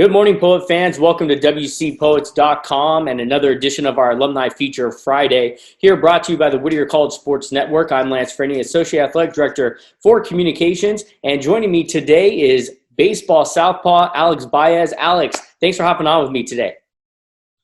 Good morning, Poet fans. Welcome to WCPoets.com and another edition of our Alumni Feature Friday. Here brought to you by the Whittier College Sports Network. I'm Lance Frenney, Associate Athletic Director for Communications. And joining me today is baseball southpaw Alex Baez. Alex, thanks for hopping on with me today.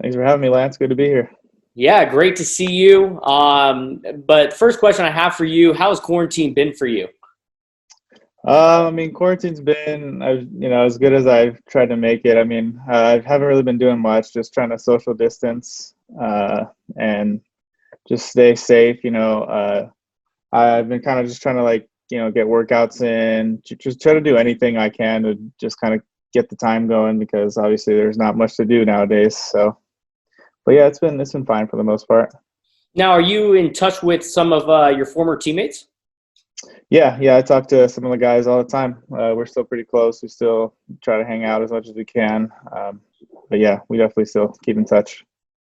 Thanks for having me, Lance. Good to be here. Yeah, great to see you. But first question I have for you, how has quarantine been for you? Quarantine's been, as good as I've tried to make it. I haven't really been doing much, just trying to social distance and just stay safe. I've been kind of just trying to get workouts in, just try to do anything I can to just kind of get the time going because obviously there's not much to do nowadays. So, but yeah, it's been fine for the most part. Now, are you in touch with some of your former teammates? Yeah, I talk to some of the guys all the time. We're still pretty close. We still try to hang out as much as we can. But yeah, we definitely still keep in touch.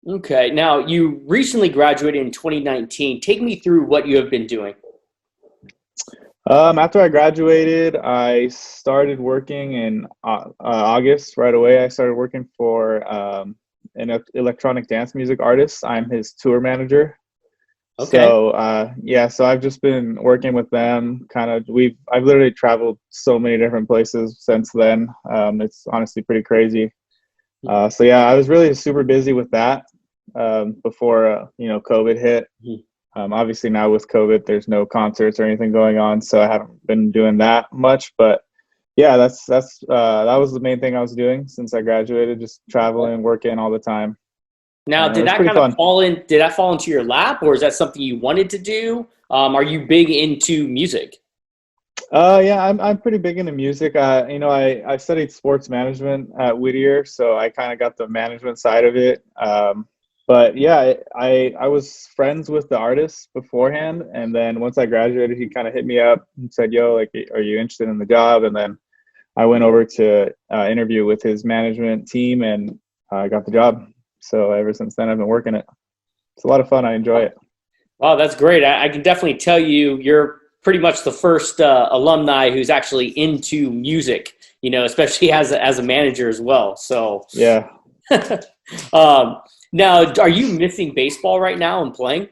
Okay. Now, you recently graduated in 2019. Take me through what you have been doing. After I graduated, I started working in August right away. I started working for an electronic dance music artist. I'm his tour manager. Okay. So I've just been working with them. I've literally traveled so many different places since then. It's honestly pretty crazy. I was really super busy with that before COVID hit. Obviously now with COVID, there's no concerts or anything going on, so I haven't been doing that much. But yeah, that was the main thing I was doing since I graduated, just traveling, working all the time. Now, did that kind of did that fall into your lap, or is that something you wanted to do? Are you big into music? Yeah, I'm pretty big into music. I studied sports management at Whittier, so I kind of got the management side of it. But yeah, I was friends with the artist beforehand, and then once I graduated, he kind of hit me up and said, "Yo, are you interested in the job?" And then I went over to interview with his management team, and I got the job. So ever since then, I've been working it. It's a lot of fun. I enjoy it. Wow, that's great. I can definitely tell you're pretty much the first alumni who's actually into music, especially as a manager as well. So yeah. Now, are you missing baseball right now and playing?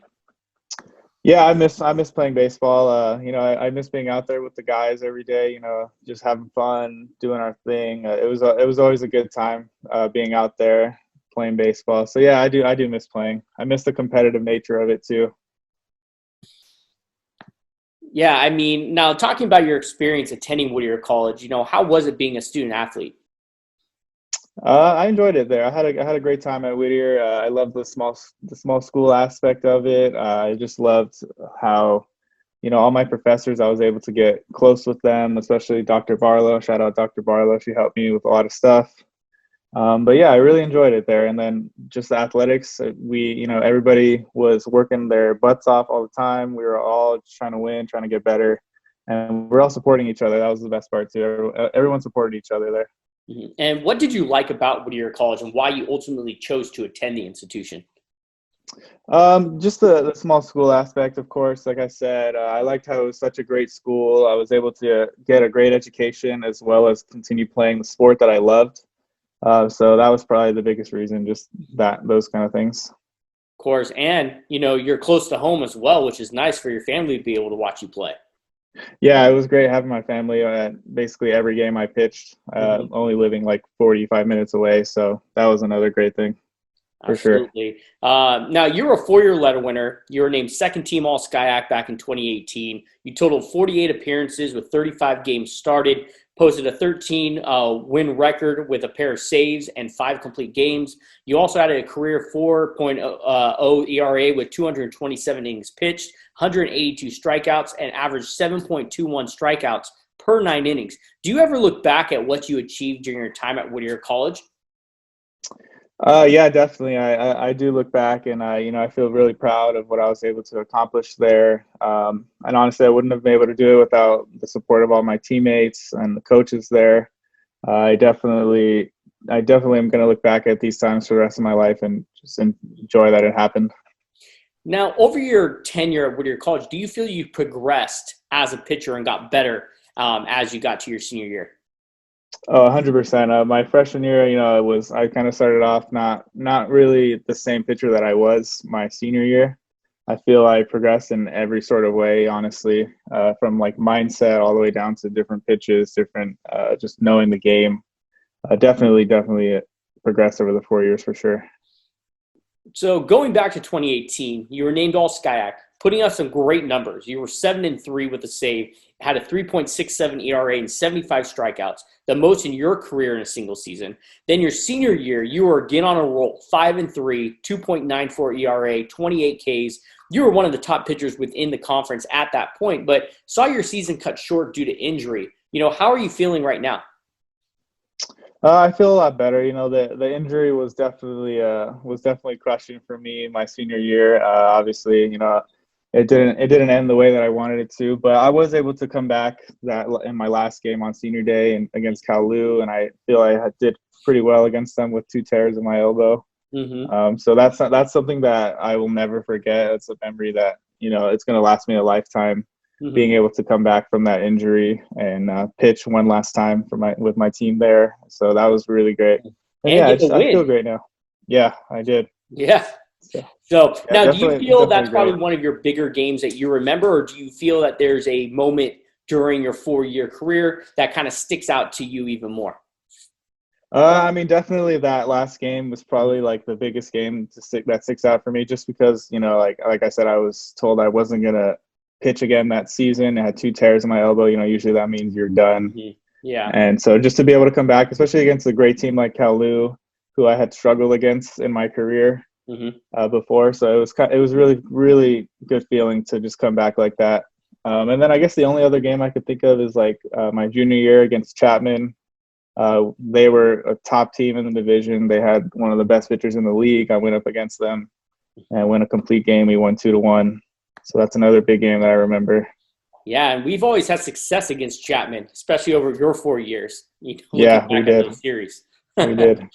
Yeah, I miss playing baseball. I miss being out there with the guys every day. Just having fun, doing our thing. It was always a good time being out there playing baseball. So yeah, I do miss playing. I miss the competitive nature of it too. Yeah, now talking about your experience attending Whittier College, how was it being a student athlete? I enjoyed it there. I had a great time at Whittier. I loved the small school aspect of it. I just loved how, all my professors, I was able to get close with them, especially Dr. Barlow. Shout out Dr. Barlow. She helped me with a lot of stuff. But yeah, I really enjoyed it there. And then just the athletics, everybody was working their butts off all the time. We were all just trying to win, trying to get better. And we're all supporting each other. That was the best part too. Everyone supported each other there. Mm-hmm. And what did you like about Whittier College and why you ultimately chose to attend the institution? Just the small school aspect, of course. Like I said, I liked how it was such a great school. I was able to get a great education as well as continue playing the sport that I loved. So that was probably the biggest reason, just those kind of things. Of course. And, you're close to home as well, which is nice for your family to be able to watch you play. Yeah, it was great having my family at basically every game I pitched, only living like 45 minutes away. So that was another great thing. For Absolutely. Sure. Now, you're a four-year letter winner. You were named second team All-SCIAC back in 2018. You totaled 48 appearances with 35 games started, posted a 13-win record with a pair of saves and 5 complete games. You also had a career 4.0 ERA with 227 innings pitched, 182 strikeouts, and averaged 7.21 strikeouts per 9 innings. Do you ever look back at what you achieved during your time at Whittier College? Yeah, definitely. I do look back and I feel really proud of what I was able to accomplish there. And honestly, I wouldn't have been able to do it without the support of all my teammates and the coaches there. I definitely am going to look back at these times for the rest of my life and just enjoy that it happened. Now, over your tenure at Whittier College, do you feel you progressed as a pitcher and got better as you got to your senior year? Oh, 100%. My freshman year, I kind of started off not really the same pitcher that I was my senior year. I feel I progressed in every sort of way, honestly, from like mindset all the way down to different pitches, different just knowing the game. Definitely progressed over the 4 years for sure. So going back to 2018, you were named All SCIAC, putting up some great numbers. You were 7-3 with a save, had a 3.67 ERA and 75 strikeouts, the most in your career in a single season. Then your senior year, you were again on a roll, 5-3, 2.94 ERA, 28 Ks. You were one of the top pitchers within the conference at that point, but saw your season cut short due to injury. How are you feeling right now? I feel a lot better. The injury was definitely crushing for me my senior year. Obviously, it didn't end the way that I wanted it to, but I was able to come back that in my last game on senior day and against Kalu, and I feel did pretty well against them with 2 tears in my elbow. Mm-hmm. So that's something that I will never forget. It's a memory that it's going to last me a lifetime. Mm-hmm. Being able to come back from that injury and pitch one last time with my team there, so that was really great. And yeah, I feel great now. Yeah, I did. Yeah. So yeah, now, do you feel that's great. probably one of your bigger games that you remember, or do you feel that there's a moment during your 4-year career that kind of sticks out to you even more? I mean, definitely that last game was probably like the biggest game that sticks out for me, just because like I said, I was told I wasn't gonna pitch again that season. I had 2 tears in my elbow. Usually that means you're done. Mm-hmm. Yeah. And so just to be able to come back, especially against a great team like Kalu, who I had struggled against in my career before, so it was really, really good feeling to just come back like that. And then I guess the only other game I could think of is like my junior year against Chapman. They were a top team in the division. They had one of the best pitchers in the league. I went up against them and won a complete game. We won 2-1. So that's another big game that I remember. Yeah, and we've always had success against Chapman, especially over your 4 years. Yeah, we did. Those series. We did.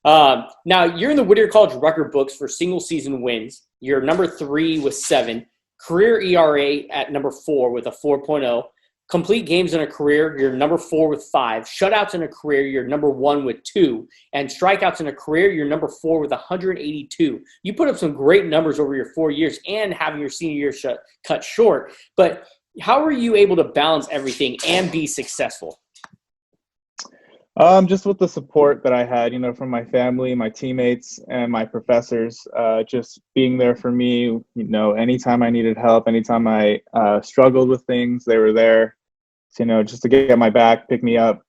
Now, you're in the Whittier College record books for single season wins. You're number 3 with 7. Career ERA at number 4 with a 4.0. Complete games in a career, you're number 4 with 5. Shutouts in a career, you're number 1 with 2. And strikeouts in a career, you're number 4 with 182. You put up some great numbers over your 4 years and having your senior year cut short. But how were you able to balance everything and be successful? Just with the support that I had, from my family, my teammates, and my professors, just being there for me, anytime I needed help, anytime I struggled with things, they were there, just to get my back, pick me up.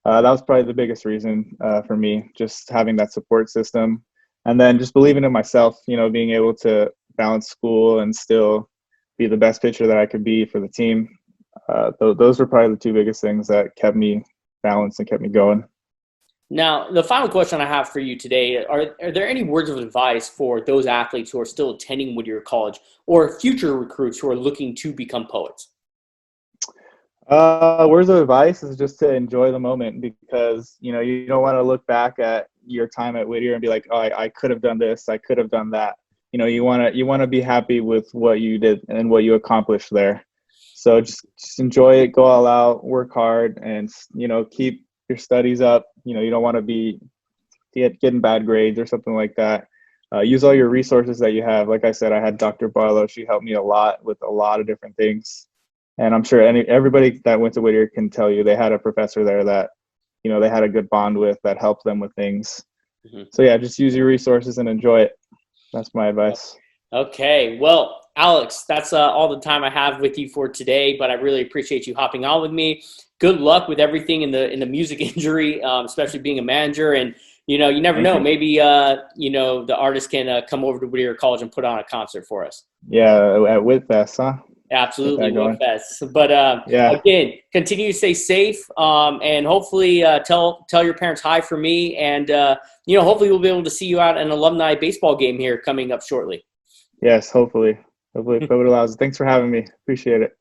That was probably the biggest reason for me, just having that support system. And then just believing in myself, being able to balance school and still be the best pitcher that I could be for the team. Those were probably the 2 biggest things that kept me balanced and kept me going. Now, the final question I have for you today, are there any words of advice for those athletes who are still attending Whittier College or future recruits who are looking to become poets? Words of advice is just to enjoy the moment, because, you don't want to look back at your time at Whittier and be like, oh, I could have done this, I could have done that. You want to be happy with what you did and what you accomplished there. So just enjoy it, go all out, work hard, and, keep your studies up. You don't want to be getting bad grades or something like that. Use all your resources that you have. Like I said, I had Dr. Barlow. She helped me a lot with a lot of different things. And I'm sure everybody that went to Whittier can tell you they had a professor there that, they had a good bond with, that helped them with things. Mm-hmm. So yeah, just use your resources and enjoy it. That's my advice. Okay. Well, Alex, that's all the time I have with you for today, but I really appreciate you hopping on with me. Good luck with everything in the music injury, especially being a manager. And, you never know. Maybe, the artist can come over to Whittier College and put on a concert for us. Yeah, at Whitfest, huh? Absolutely, Whitfest. But again, continue to stay safe, and hopefully tell your parents hi for me. And, hopefully we'll be able to see you out at an alumni baseball game here coming up shortly. Yes, hopefully. Hopefully, if COVID allows it. Thanks for having me. Appreciate it.